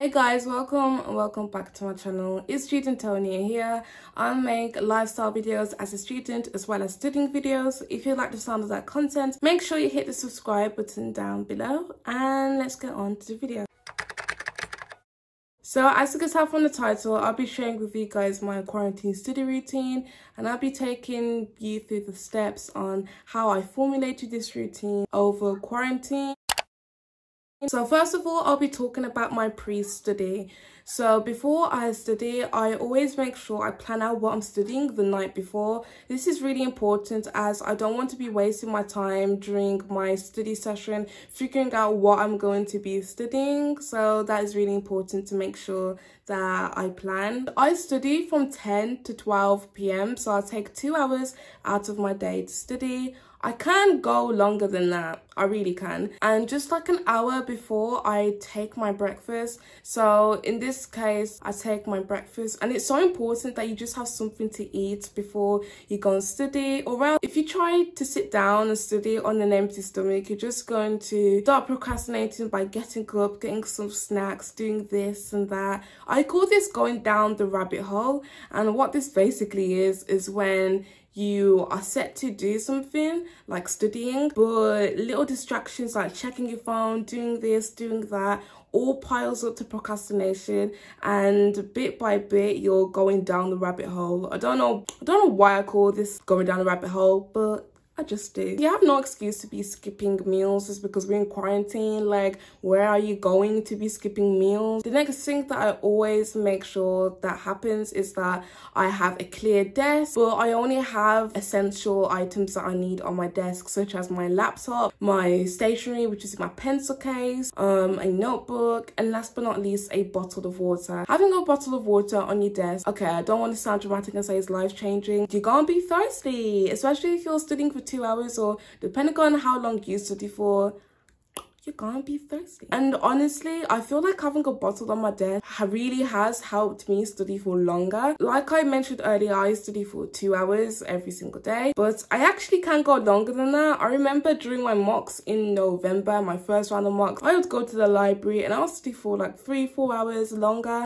Hey guys, welcome back to my channel. It's student Tony here. I make lifestyle videos as a student as well as studying videos. If you like the sound of that content, make sure you hit the subscribe button down below and let's get on to the video. So as you can tell from the title, I'll be sharing with you guys my quarantine study routine, and I'll be taking you through the steps on how I formulated this routine over quarantine. So first of all, I'll be talking about my pre-study. So before I study, I always make sure I plan out what I'm studying the night before. This is really important as I don't want to be wasting my time during my study session figuring out what I'm going to be studying. So that is really important to make sure that I plan. I study from 10 to 12 p.m. so I'll take 2 hours out of my day to study. I can go longer than that, I really can. And just like an hour before, I take my breakfast. So in this case, I take my breakfast, and it's so important that you just have something to eat before you go and study. Or else, if you try to sit down and study on an empty stomach, you're just going to start procrastinating by getting up, getting some snacks, doing this and that. I call this going down the rabbit hole. And what this basically is when you are set to do something like studying, but little distractions like checking your phone, doing this, doing that, all piles up to procrastination, and bit by bit you're going down the rabbit hole. I don't know why I call this going down the rabbit hole, but I just do. You have no excuse to be skipping meals just because we're in quarantine. Like, where are you going to be skipping meals? The next thing that I always make sure that happens is that I have a clear desk, but I only have essential items that I need on my desk, such as my laptop, my stationery, which is my pencil case, a notebook, and last but not least, a bottle of water. Having a bottle of water on your desk, okay, I don't want to sound dramatic and say it's life-changing. You're gonna be thirsty, especially if you're studying for 2 hours, or depending on how long you study for, you're gonna be thirsty. And honestly, I feel like having a bottle on my desk really has helped me study for longer. Like I mentioned earlier, I study for 2 hours every single day, but I actually can go longer than that. I remember during my mocks in November, my first round of mocks, I would go to the library and I'll study for like 3-4 hours longer.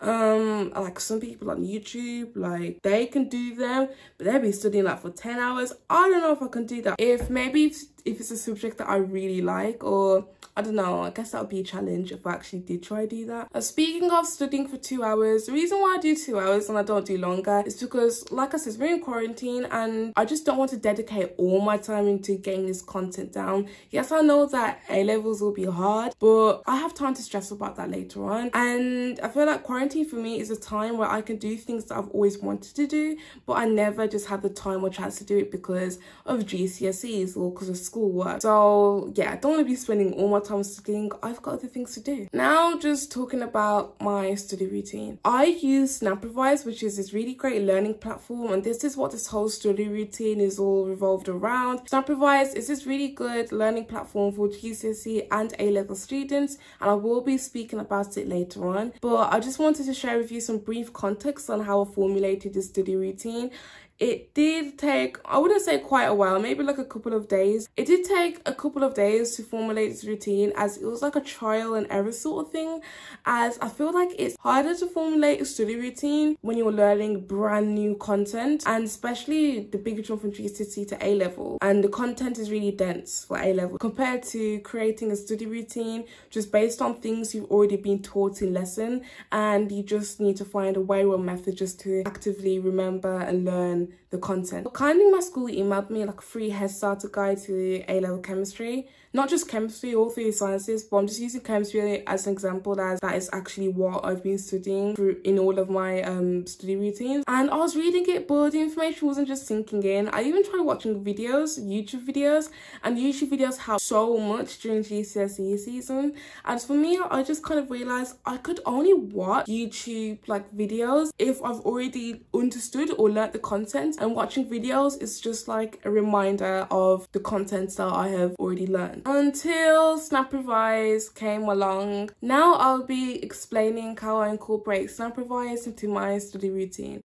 Like some people on YouTube, like they can do them, but they'll be studying like for 10 hours. I don't know if I can do that. If it's a subject that I really like, or I don't know, I guess that would be a challenge if I actually did try to do that. Speaking of studying for 2 hours, the reason why I do 2 hours and I don't do longer is because, like I said, we're in quarantine and I just don't want to dedicate all my time into getting this content down. Yes, I know that A-levels will be hard, but I have time to stress about that later on. And I feel like quarantine for me is a time where I can do things that I've always wanted to do, but I never just have the time or chance to do it because of GCSEs or because of schoolwork. So yeah, I don't want to be spending all my time studying. I've got other things to do. Now, just talking about my study routine. I use SnapRevise, which is this really great learning platform, and this is what this whole study routine is all revolved around. SnapRevise is this really good learning platform for GCSE and A-level students, and I will be speaking about it later on. But I just wanted to share with you some brief context on how I formulated this study routine. It did take, I wouldn't say quite a while, maybe like a couple of days. It did take a couple of days to formulate this routine, as it was like a trial and error sort of thing, as I feel like it's harder to formulate a study routine when you're learning brand new content, and especially the big jump from GCSE to A-level, and the content is really dense for A-level compared to creating a study routine just based on things you've already been taught in lesson, and you just need to find a way or a method just to actively remember and learn the content. But kindly, my school emailed me like a free head starter guide to A-level chemistry. Not just chemistry, all 3 sciences, but I'm just using chemistry as an example, as that is actually what I've been studying in all of my study routines. And I was reading it, but the information wasn't just sinking in. I even tried watching videos, YouTube videos, and YouTube videos help so much during GCSE season. And for me, I just kind of realized I could only watch YouTube like videos if I've already understood or learnt the content, and watching videos is just like a reminder of the content that I have already learned. Until SnapRevise came along. Now I'll be explaining how I incorporate SnapRevise into my study routine.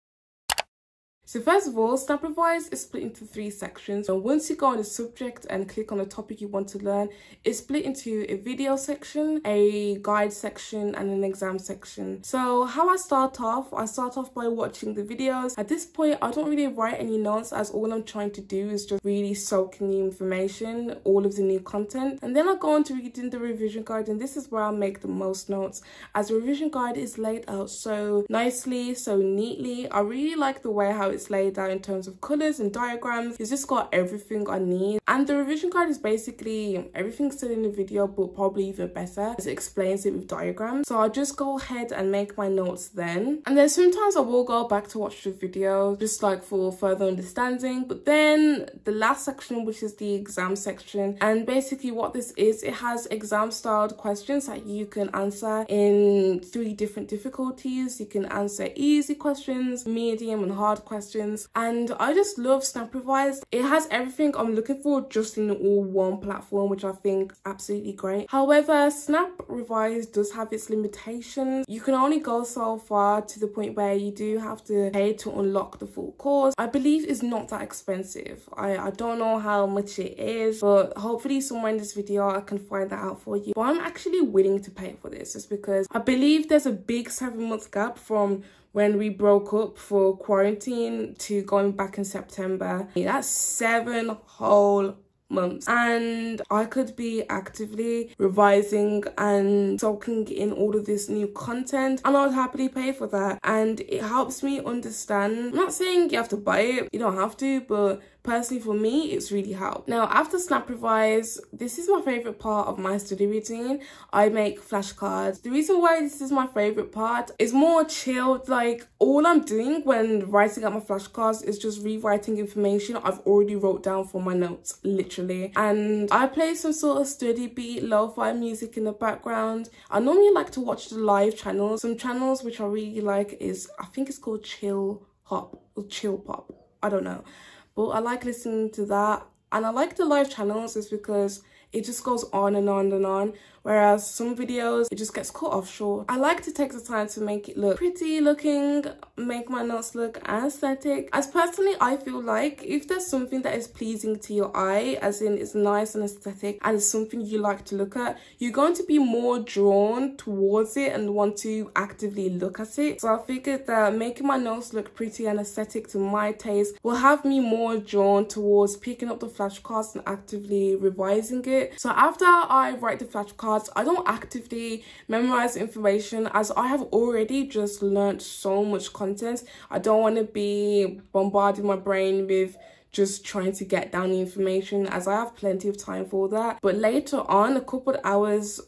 So first of all, SnapRevise is split into 3 sections. And once you go on the subject and click on the topic you want to learn, it's split into a video section, a guide section, and an exam section. So how I start off by watching the videos. At this point, I don't really write any notes, as all I'm trying to do is just really soak in the information, all of the new content. And then I go on to reading the revision guide, and this is where I make the most notes, as the revision guide is laid out so nicely, so neatly. I really like the way how it's laid out in terms of colors and diagrams. It's just got everything I need, and the revision guide is basically everything said in the video, but probably even better, as it explains it with diagrams. So I'll just go ahead and make my notes then, and then sometimes I will go back to watch the video just like for further understanding. But then the last section, which is the exam section, and basically what this is, it has exam styled questions that you can answer in 3 different difficulties. You can answer easy questions, medium, and hard questions. And I just love SnapRevise. It has everything I'm looking for just in all one platform, which I think is absolutely great. However, SnapRevise does have its limitations. You can only go so far, to the point where you do have to pay to unlock the full course. I believe it's not that expensive. I don't know how much it is, but hopefully somewhere in this video I can find that out for you. But I'm actually willing to pay for this, just because I believe there's a big 7-month gap from when we broke up for quarantine to going back in September. That's 7 whole months, and I could be actively revising and soaking in all of this new content, and I would happily pay for that. And it helps me understand. I'm not saying you have to buy it, you don't have to, but personally for me, it's really helped. Now, after SnapRevise, this is my favorite part of my study routine. I make flashcards. The reason why this is my favorite part is more chilled. Like, all I'm doing when writing out my flashcards is just rewriting information I've already wrote down for my notes, literally. And I play some sort of study beat, lo-fi music in the background. I normally like to watch the live channels. Some channels which I really like is, I think it's called Chill Hop or Chill Pop. I don't know. But I like listening to that, and I like the live channels is because it just goes on and on and on, whereas some videos, it just gets cut off short. I like to take the time to make it look pretty looking, make my notes look aesthetic. As personally, I feel like if there's something that is pleasing to your eye, as in it's nice and aesthetic, and it's something you like to look at, you're going to be more drawn towards it and want to actively look at it. So I figured that making my notes look pretty and aesthetic to my taste will have me more drawn towards picking up the flashcards and actively revising it. So after I write the flashcards, I don't actively memorize information, as I have already just learned so much content. I don't want to be bombarding my brain with just trying to get down the information, as I have plenty of time for that. But later on, a couple hours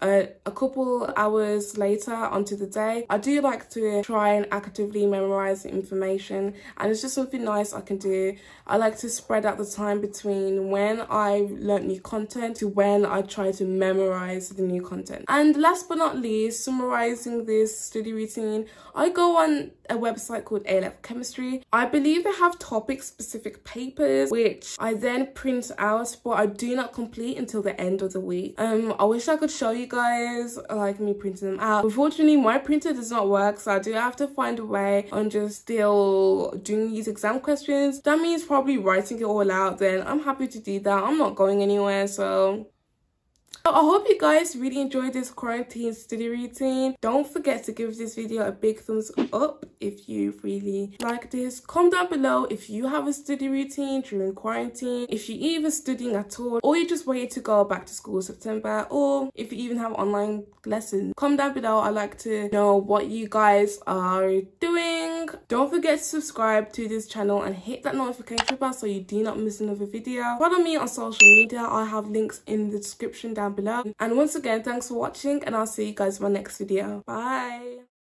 later onto the day, I do like to try and actively memorize the information, and it's just something nice I can do. I like to spread out the time between when I learnt new content to when I try to memorize the new content. And last but not least, summarizing this study routine, I go on a website called A-Level Chemistry. I believe they have topic specific papers which I then print out, but I do not complete until the end of the week. I wish I could show you guys like me printing them out. Unfortunately, my printer does not work, so I do have to find a way on just still doing these exam questions. That means probably writing it all out. Then I'm happy to do that. I'm not going anywhere, so I hope you guys really enjoyed this quarantine study routine. Don't forget to give this video a big thumbs up if you really like this. Comment down below if you have a study routine during quarantine, if you're even studying at all, or you just waited to go back to school in September, or if you even have online lessons. Comment down below. I like to know what you guys are doing. Don't forget to subscribe to this channel and hit that notification bell so you do not miss another video. Follow me on social media. I have links in the description down below. And once again, thanks for watching, and I'll see you guys in my next video. Bye.